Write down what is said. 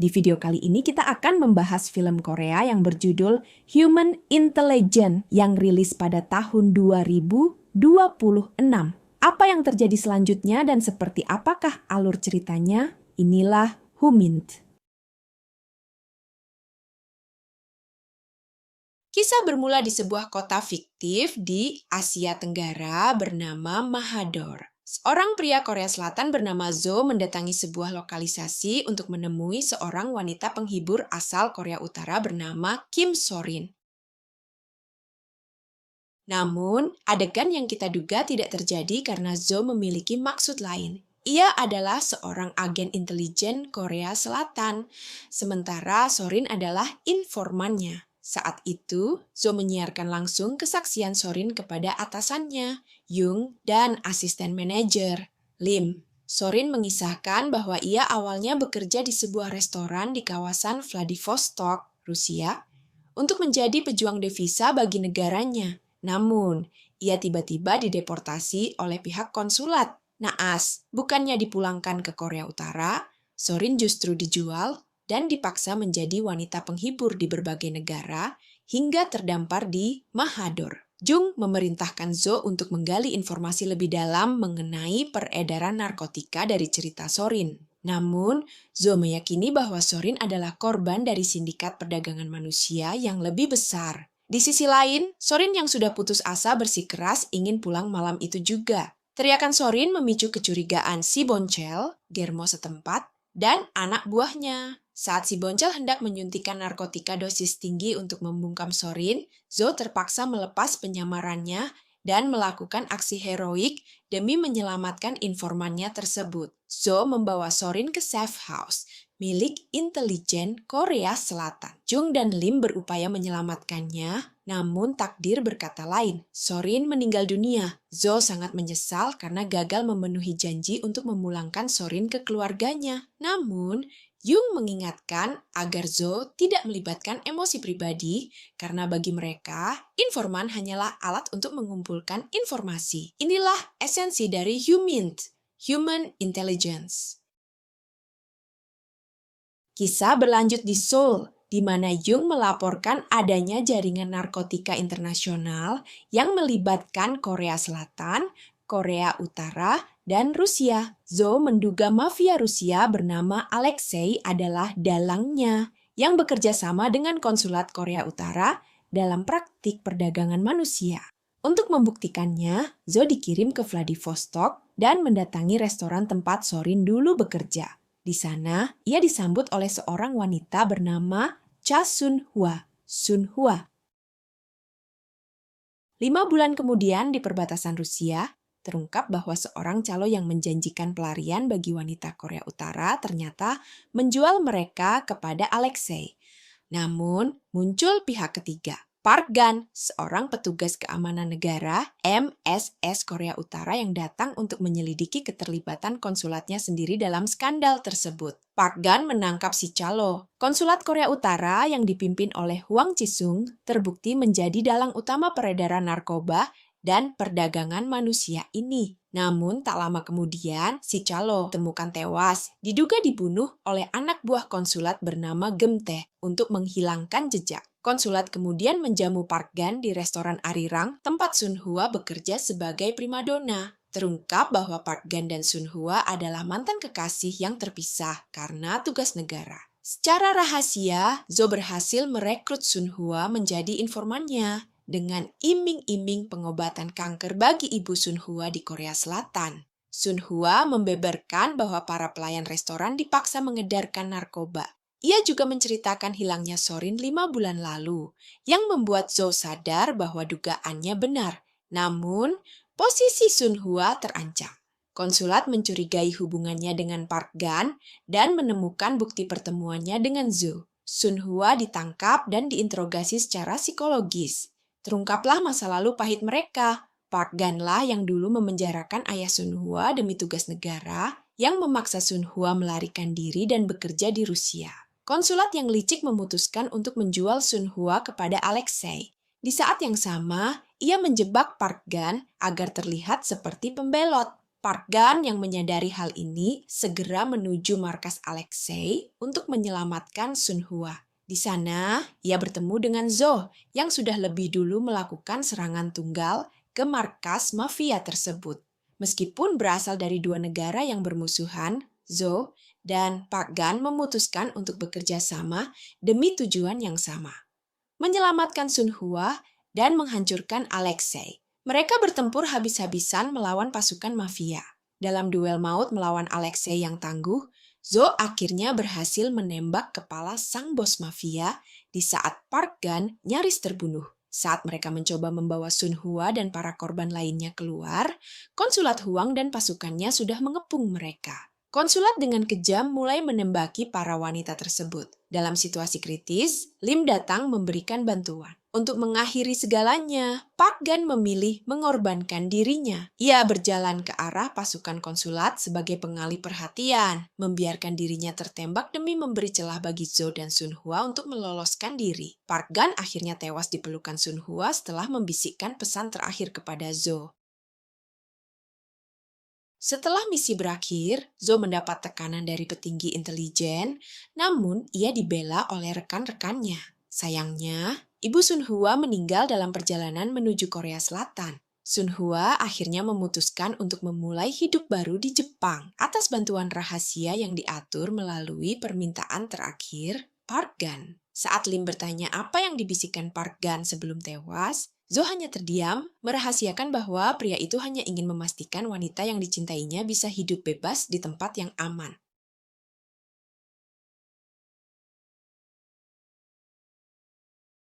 Di video kali ini kita akan membahas film Korea yang berjudul Human Intelligence yang rilis pada tahun 2026. Apa yang terjadi selanjutnya dan seperti apakah alur ceritanya? Inilah Humint. Kisah bermula di sebuah kota fiktif di Asia Tenggara bernama Mahador. Seorang pria Korea Selatan bernama Zo mendatangi sebuah lokalisasi untuk menemui seorang wanita penghibur asal Korea Utara bernama Kim Sorin. Namun, adegan yang kita duga tidak terjadi karena Zo memiliki maksud lain. Ia adalah seorang agen intelijen Korea Selatan, sementara Sorin adalah informannya. Saat itu, Zo menyiarkan langsung kesaksian Sorin kepada atasannya, Jung, dan asisten manajer, Lim. Sorin mengisahkan bahwa ia awalnya bekerja di sebuah restoran di kawasan Vladivostok, Rusia, untuk menjadi pejuang devisa bagi negaranya. Namun, ia tiba-tiba dideportasi oleh pihak konsulat. Naas, bukannya dipulangkan ke Korea Utara, Sorin justru dijual dan dipaksa menjadi wanita penghibur di berbagai negara hingga terdampar di Mahador. Jung memerintahkan Zo untuk menggali informasi lebih dalam mengenai peredaran narkotika dari cerita Sorin. Namun, Zo meyakini bahwa Sorin adalah korban dari sindikat perdagangan manusia yang lebih besar. Di sisi lain, Sorin yang sudah putus asa bersikeras ingin pulang malam itu juga. Teriakan Sorin memicu kecurigaan si Boncel, Germo setempat, dan anak buahnya. Saat si Boncel hendak menyuntikkan narkotika dosis tinggi untuk membungkam Sorin, Zo terpaksa melepas penyamarannya dan melakukan aksi heroik demi menyelamatkan informannya tersebut. Zo membawa Sorin ke safe house milik intelijen Korea Selatan. Jung dan Lim berupaya menyelamatkannya, namun takdir berkata lain. Sorin meninggal dunia. Zo sangat menyesal karena gagal memenuhi janji untuk memulangkan Sorin ke keluarganya. Namun, Jung mengingatkan agar Zo tidak melibatkan emosi pribadi karena bagi mereka, informan hanyalah alat untuk mengumpulkan informasi. Inilah esensi dari Humint, Human Intelligence. Kisah berlanjut di Seoul, di mana Jung melaporkan adanya jaringan narkotika internasional yang melibatkan Korea Selatan, Korea Utara, dan Rusia. Zo menduga mafia Rusia bernama Alexei adalah dalangnya yang bekerja sama dengan konsulat Korea Utara dalam praktik perdagangan manusia. Untuk membuktikannya, Zo dikirim ke Vladivostok dan mendatangi restoran tempat Sorin dulu bekerja. Di sana, ia disambut oleh seorang wanita bernama Cha Sun-hwa. 5 bulan kemudian di perbatasan Rusia, terungkap bahwa seorang calo yang menjanjikan pelarian bagi wanita Korea Utara ternyata menjual mereka kepada Alexei. Namun, muncul pihak ketiga. Park Gan, seorang petugas keamanan negara MSS Korea Utara yang datang untuk menyelidiki keterlibatan konsulatnya sendiri dalam skandal tersebut. Park Gan menangkap si calo. Konsulat Korea Utara yang dipimpin oleh Hwang Chi-sung terbukti menjadi dalang utama peredaran narkoba dan perdagangan manusia ini. Namun tak lama kemudian, si calo ditemukan tewas, diduga dibunuh oleh anak buah konsulat bernama Gemte untuk menghilangkan jejak. Konsulat kemudian menjamu Park Gan di restoran Arirang, tempat Sun-hwa bekerja sebagai primadona. Terungkap bahwa Park Gan dan Sun-hwa adalah mantan kekasih yang terpisah karena tugas negara. Secara rahasia, Zo berhasil merekrut Sun-hwa menjadi informannya dengan iming-iming pengobatan kanker bagi ibu Sun-hwa di Korea Selatan. Sun-hwa membeberkan bahwa para pelayan restoran dipaksa mengedarkan narkoba. Ia juga menceritakan hilangnya Sorin 5 bulan lalu, yang membuat Zo sadar bahwa dugaannya benar. Namun, posisi Sun-hwa terancam. Konsulat mencurigai hubungannya dengan Park Gan dan menemukan bukti pertemuannya dengan Zo. Sun-hwa ditangkap dan diinterogasi secara psikologis. Terungkaplah masa lalu pahit mereka. Park Gan-lah yang dulu memenjarakan ayah Sun-hwa demi tugas negara, yang memaksa Sun-hwa melarikan diri dan bekerja di Rusia. Konsulat yang licik memutuskan untuk menjual Sun-hwa kepada Alexei. Di saat yang sama, ia menjebak Park Gan agar terlihat seperti pembelot. Park Gan yang menyadari hal ini segera menuju markas Alexei untuk menyelamatkan Sun Hua. Di sana, ia bertemu dengan Zo yang sudah lebih dulu melakukan serangan tunggal ke markas mafia tersebut. Meskipun berasal dari dua negara yang bermusuhan, Zo dan Park Gan memutuskan untuk bekerja sama demi tujuan yang sama, menyelamatkan Sun Hua dan menghancurkan Alexei. Mereka bertempur habis-habisan melawan pasukan mafia. Dalam duel maut melawan Alexei yang tangguh, Zo akhirnya berhasil menembak kepala sang bos mafia di saat Park Gan nyaris terbunuh. Saat mereka mencoba membawa Sun Hua dan para korban lainnya keluar, konsulat Huang dan pasukannya sudah mengepung mereka. Konsulat dengan kejam mulai menembaki para wanita tersebut. Dalam situasi kritis, Lim datang memberikan bantuan. Untuk mengakhiri segalanya, Park Gan memilih mengorbankan dirinya. Ia berjalan ke arah pasukan konsulat sebagai pengalih perhatian, membiarkan dirinya tertembak demi memberi celah bagi Zo dan Sun Hua untuk meloloskan diri. Park Gan akhirnya tewas di pelukan Sun Hua setelah membisikkan pesan terakhir kepada Zo. Setelah misi berakhir, Zo mendapat tekanan dari petinggi intelijen, namun ia dibela oleh rekan-rekannya. Sayangnya, Ibu Sun Hua meninggal dalam perjalanan menuju Korea Selatan. Sun Hua akhirnya memutuskan untuk memulai hidup baru di Jepang atas bantuan rahasia yang diatur melalui permintaan terakhir Park Gan. Saat Lim bertanya apa yang dibisikkan Park Gan sebelum tewas, Zo hanya terdiam, merahasiakan bahwa pria itu hanya ingin memastikan wanita yang dicintainya bisa hidup bebas di tempat yang aman.